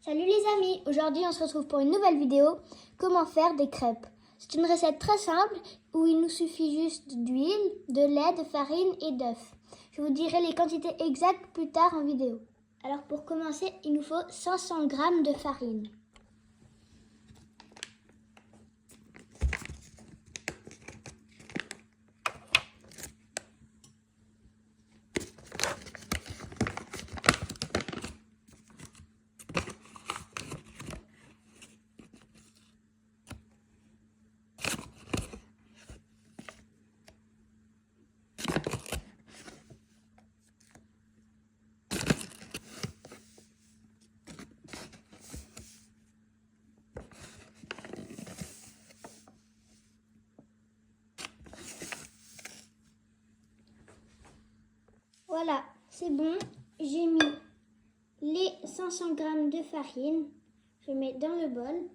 Salut les amis, aujourd'hui on se retrouve pour une nouvelle vidéo, comment faire des crêpes. C'est une recette très simple où il nous suffit juste d'huile, de lait, de farine et d'œufs. Je vous dirai les quantités exactes plus tard en vidéo. Alors pour commencer, il nous faut 500 g de farine. Voilà, c'est bon. J'ai mis les 500 g de farine. Je mets dans le bol.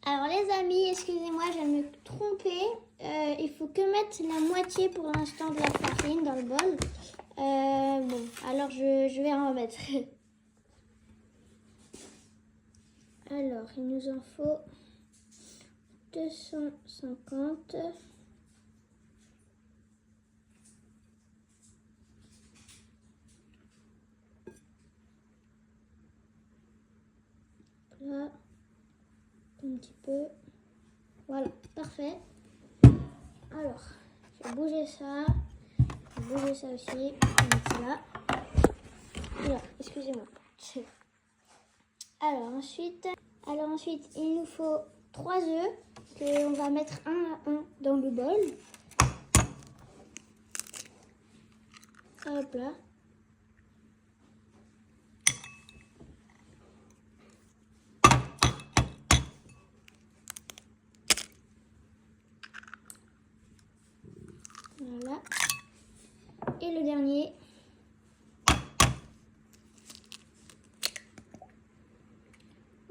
Alors les amis, excusez-moi, je viens de me tromper. Il faut que mettre la moitié pour l'instant de la farine dans le bol. Bon, alors je vais en remettre. Alors, il nous en faut 250. Là, un petit peu. Voilà, parfait. Alors, je vais bouger ça. Je vais bouger ça aussi. Je vais mettre ça là. Voilà, excusez-moi. Alors ensuite, il nous faut 3 œufs qu'on va mettre un à un dans le bol. Hop là. Voilà. Et le dernier.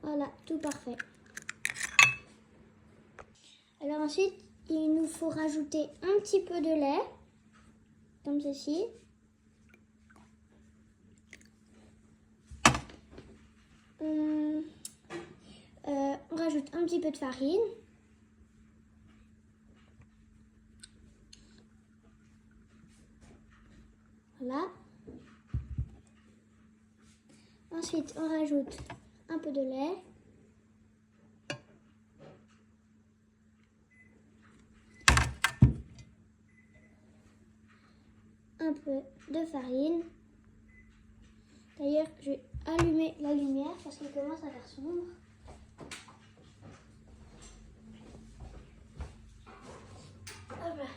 Voilà, tout parfait. Alors ensuite, il nous faut rajouter un petit peu de lait, comme ceci. On rajoute un petit peu de farine. Voilà. Ensuite, on rajoute un peu de lait. Un peu de farine. D'ailleurs, je vais allumer la lumière parce qu'il commence à faire sombre. Hop là.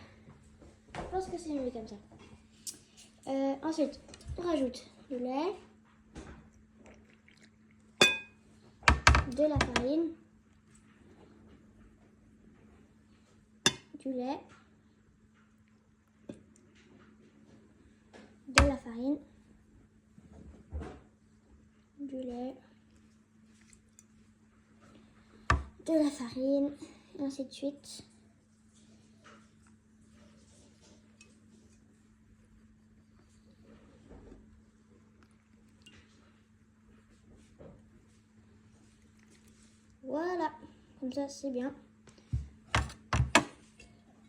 Je pense que c'est mieux comme ça. Ensuite, on rajoute du lait, de la farine, du lait, de la farine, du lait, de la farine, et ainsi de suite. Voilà, comme ça c'est bien.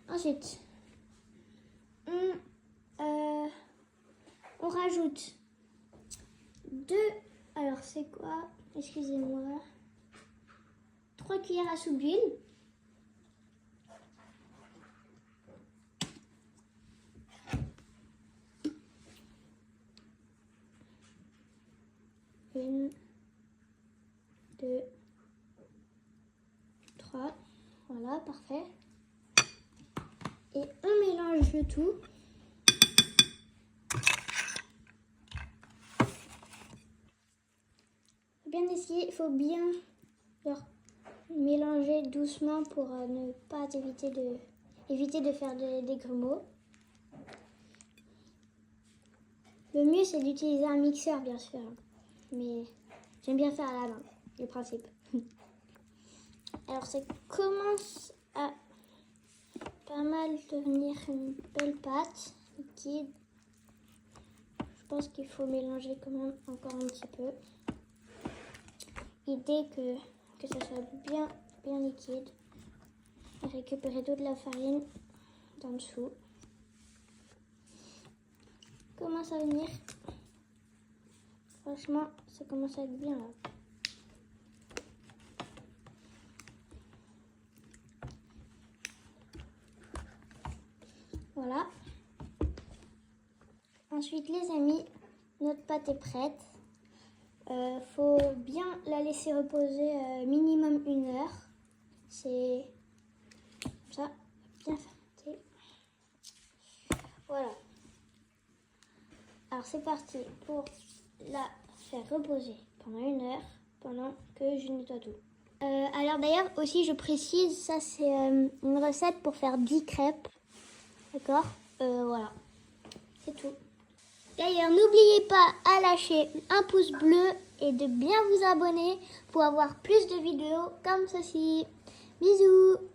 Ensuite, on rajoute alors c'est quoi? Excusez-moi. 3 cuillères à soupe d'huile. Une, 2, 3. Voilà, parfait. Et on mélange le tout. Bien essayer, il faut bien mélanger doucement pour ne pas éviter de faire des grumeaux. Le mieux c'est d'utiliser un mixeur bien sûr, mais j'aime bien faire à la main, le principe. Alors ça commence à pas mal devenir une belle pâte liquide. Je pense qu'il faut mélanger quand même encore un petit peu. Et dès que ça soit bien liquide, récupérer toute la farine d'en dessous. Commence à venir. Franchement, ça commence à être bien là. Voilà. Ensuite, les amis, notre pâte est prête. Faut bien la laisser reposer minimum 1 heure. C'est comme ça, bien fermenté. Voilà. Alors c'est parti pour la faire reposer pendant 1 heure, pendant que je nettoie tout. Alors d'ailleurs aussi je précise, ça c'est une recette pour faire 10 crêpes. D'accord, voilà, c'est tout. D'ailleurs, n'oubliez pas à lâcher un pouce bleu et de bien vous abonner pour avoir plus de vidéos comme ceci. Bisous!